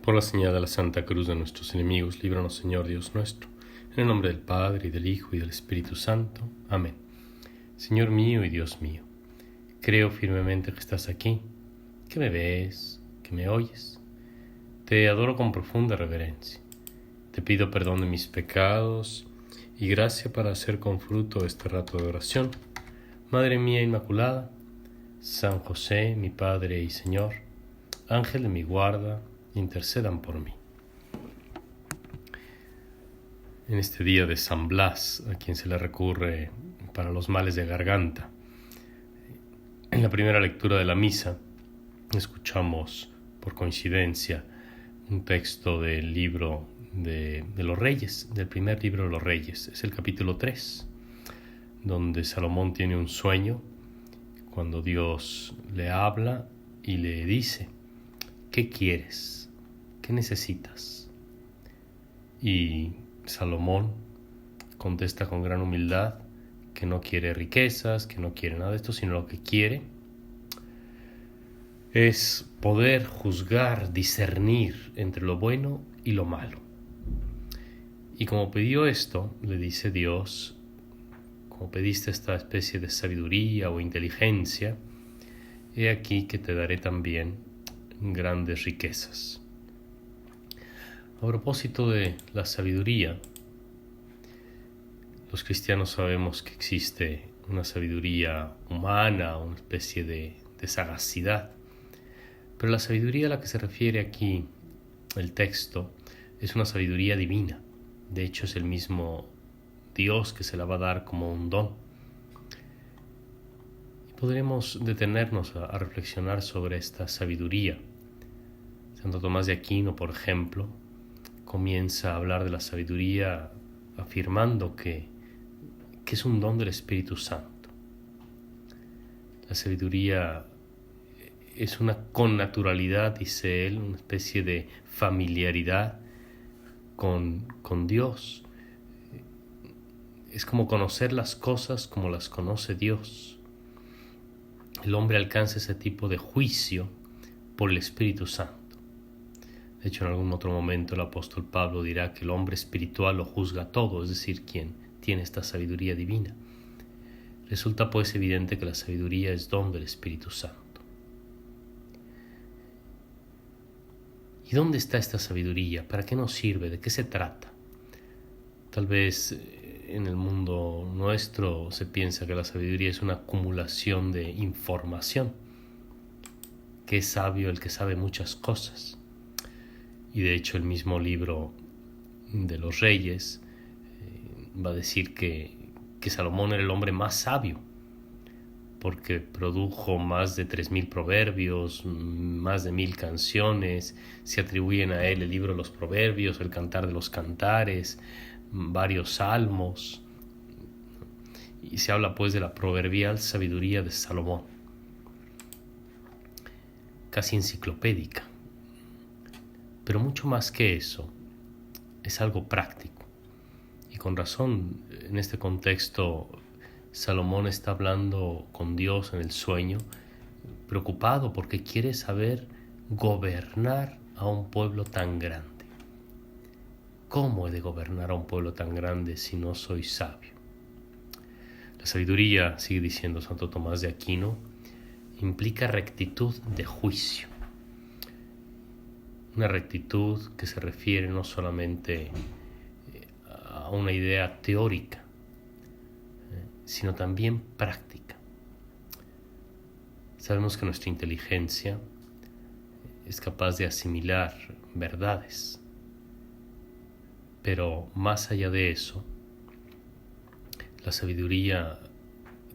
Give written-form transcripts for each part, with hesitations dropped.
Por la señal de la Santa Cruz de nuestros enemigos, líbranos, Señor Dios nuestro, en el nombre del Padre, y del Hijo, y del Espíritu Santo. Amén. Señor mío y Dios mío, creo firmemente que estás aquí, que me ves, que me oyes. Te adoro con profunda reverencia. Te pido perdón de mis pecados y gracia para hacer con fruto este rato de oración. Madre mía Inmaculada, San José, mi Padre y Señor, Ángel de mi guarda, intercedan por mí. En este día de San Blas, a quien se le recurre para los males de garganta, en la primera lectura de la misa escuchamos, por coincidencia, un texto del libro de los Reyes, del primer libro de los Reyes. Es el capítulo 3, donde Salomón tiene un sueño cuando Dios le habla y le dice: ¿qué quieres? ¿Qué necesitas? Y Salomón contesta con gran humildad que no quiere riquezas, que no quiere nada de esto, sino lo que quiere es poder juzgar, discernir entre lo bueno y lo malo. Y como pidió esto, le dice Dios: como pediste esta especie de sabiduría o inteligencia, he aquí que te daré también grandes riquezas. A propósito de la sabiduría, los cristianos sabemos que existe una sabiduría humana, una especie de sagacidad, pero la sabiduría a la que se refiere aquí el texto es una sabiduría divina. De hecho, es el mismo Dios que se la va a dar como un don. Y podremos detenernos a reflexionar sobre esta sabiduría. Santo Tomás de Aquino, por ejemplo, comienza a hablar de la sabiduría afirmando que es un don del Espíritu Santo. La sabiduría es una connaturalidad, dice él, una especie de familiaridad con Dios. Es como conocer las cosas como las conoce Dios. El hombre alcanza ese tipo de juicio por el Espíritu Santo. De hecho, en algún otro momento el apóstol Pablo dirá que el hombre espiritual lo juzga todo, es decir, quien tiene esta sabiduría divina. Resulta pues evidente que la sabiduría es don del Espíritu Santo. ¿Y dónde está esta sabiduría? ¿Para qué nos sirve? ¿De qué se trata? Tal vez en el mundo nuestro se piensa que la sabiduría es una acumulación de información, que es sabio el que sabe muchas cosas. Y de hecho el mismo libro de los Reyes va a decir que Salomón era el hombre más sabio, porque produjo más de 3.000 proverbios, más de 1.000 canciones. Se atribuyen a él el libro de los proverbios, el cantar de los cantares, varios salmos. Y se habla pues de la proverbial sabiduría de Salomón, casi enciclopédica. Pero mucho más que eso, es algo práctico. Y con razón, en este contexto, Salomón está hablando con Dios en el sueño, preocupado porque quiere saber gobernar a un pueblo tan grande. ¿Cómo he de gobernar a un pueblo tan grande si no soy sabio? La sabiduría, sigue diciendo Santo Tomás de Aquino, implica rectitud de juicio. Una rectitud que se refiere no solamente a una idea teórica, sino también práctica. Sabemos que nuestra inteligencia es capaz de asimilar verdades, pero más allá de eso, la sabiduría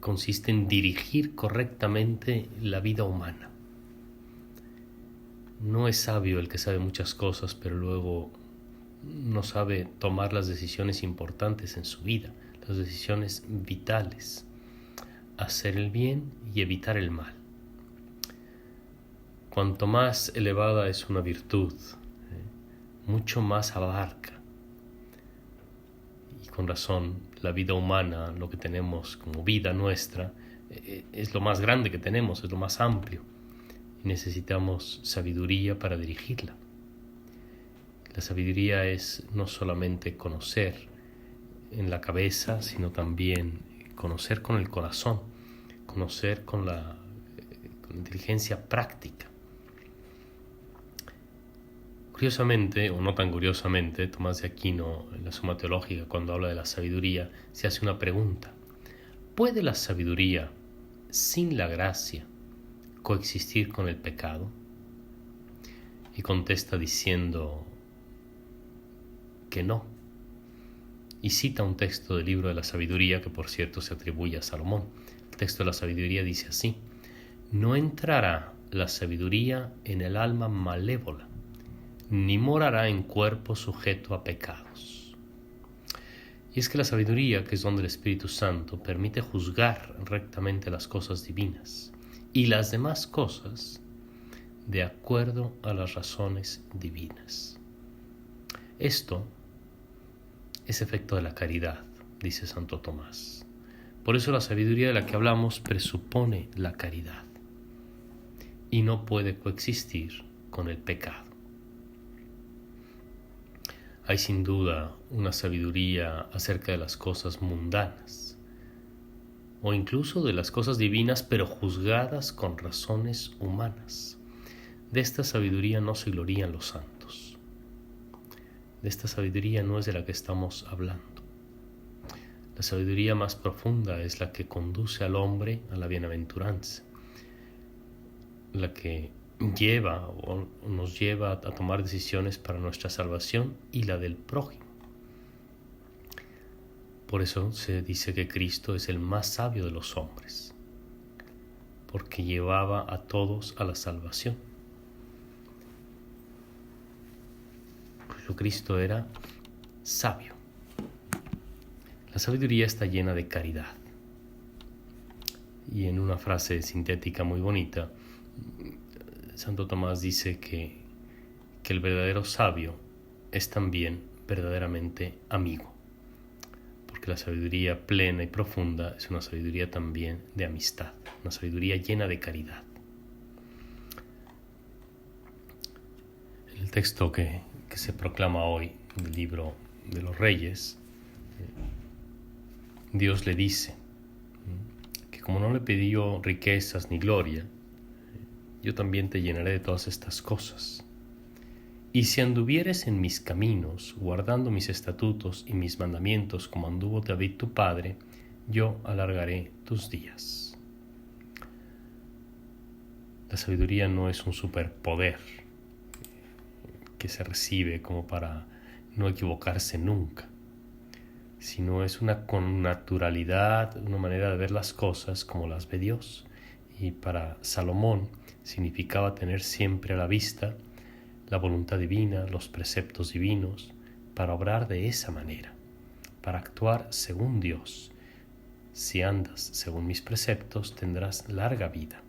consiste en dirigir correctamente la vida humana. No es sabio el que sabe muchas cosas, pero luego no sabe tomar las decisiones importantes en su vida, las decisiones vitales, hacer el bien y evitar el mal. Cuanto más elevada es una virtud, mucho más abarca. Y con razón, la vida humana, lo que tenemos como vida nuestra, es lo más grande que tenemos, es lo más amplio. Y necesitamos sabiduría para dirigirla. La sabiduría es no solamente conocer en la cabeza, sino también conocer con el corazón, conocer con la inteligencia práctica. Curiosamente, o no tan curiosamente, Tomás de Aquino, en la Suma Teológica, cuando habla de la sabiduría, se hace una pregunta. ¿Puede la sabiduría, sin la gracia, coexistir con el pecado? Y contesta diciendo que no. Y cita un texto del libro de la sabiduría que por cierto se atribuye a Salomón. El texto de la sabiduría dice así: no entrará la sabiduría en el alma malévola, ni morará en cuerpo sujeto a pecados. Y es que la sabiduría, que es don del Espíritu Santo, permite juzgar rectamente las cosas divinas y las demás cosas de acuerdo a las razones divinas. Esto es efecto de la caridad, dice Santo Tomás. Por eso la sabiduría de la que hablamos presupone la caridad y no puede coexistir con el pecado. Hay sin duda una sabiduría acerca de las cosas mundanas o incluso de las cosas divinas, pero juzgadas con razones humanas. De esta sabiduría no se glorían los santos. De esta sabiduría no es de la que estamos hablando. La sabiduría más profunda es la que conduce al hombre a la bienaventuranza, la que lleva o nos lleva a tomar decisiones para nuestra salvación y la del prójimo. Por eso se dice que Cristo es el más sabio de los hombres, porque llevaba a todos a la salvación. Cristo era sabio. La sabiduría está llena de caridad. Y en una frase sintética muy bonita, Santo Tomás dice que el verdadero sabio es también verdaderamente amigo, porque la sabiduría plena y profunda es una sabiduría también de amistad, una sabiduría llena de caridad. En el texto que se proclama hoy del libro de los Reyes, Dios le dice que como no le pidió riquezas ni gloria, yo también te llenaré de todas estas cosas. Y si anduvieres en mis caminos, guardando mis estatutos y mis mandamientos como anduvo David tu padre, yo alargaré tus días. La sabiduría no es un superpoder que se recibe como para no equivocarse nunca, sino es una connaturalidad, una manera de ver las cosas como las ve Dios. Y para Salomón significaba tener siempre a la vista la voluntad divina, los preceptos divinos, para obrar de esa manera, para actuar según Dios. Si andas según mis preceptos, tendrás larga vida.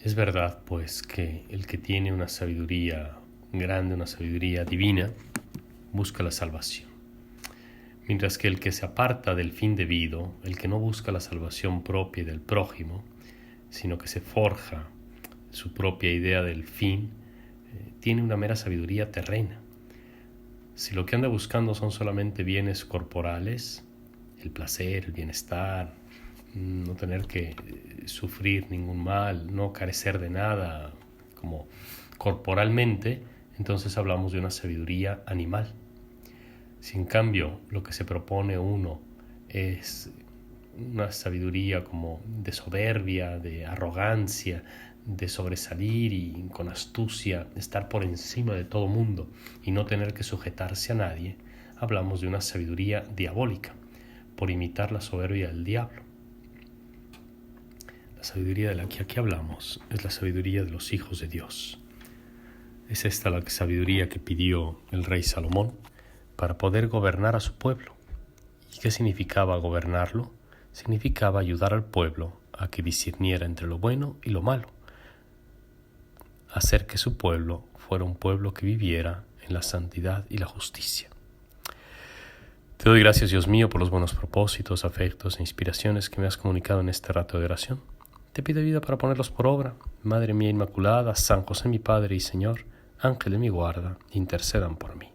Es verdad, pues, que el que tiene una sabiduría grande, una sabiduría divina, busca la salvación. Mientras que el que se aparta del fin debido, el que no busca la salvación propia del prójimo, sino que se forja su propia idea del fin, tiene una mera sabiduría terrena. Si lo que anda buscando son solamente bienes corporales, el placer, el bienestar, no tener que sufrir ningún mal, no carecer de nada como corporalmente, entonces hablamos de una sabiduría animal. Si en cambio lo que se propone uno es una sabiduría como de soberbia, de arrogancia, de sobresalir y con astucia estar por encima de todo mundo y no tener que sujetarse a nadie, hablamos de una sabiduría diabólica, por imitar la soberbia del diablo. La sabiduría de la que aquí hablamos es la sabiduría de los hijos de Dios. Es esta la sabiduría que pidió el rey Salomón para poder gobernar a su pueblo. ¿Y qué significaba gobernarlo? Significaba ayudar al pueblo a que discerniera entre lo bueno y lo malo, hacer que su pueblo fuera un pueblo que viviera en la santidad y la justicia. Te doy gracias, Dios mío, por los buenos propósitos, afectos e inspiraciones que me has comunicado en este rato de oración. te pido ayuda para ponerlos por obra. Madre mía Inmaculada, San José mi Padre y Señor, Ángel de mi guarda, intercedan por mí.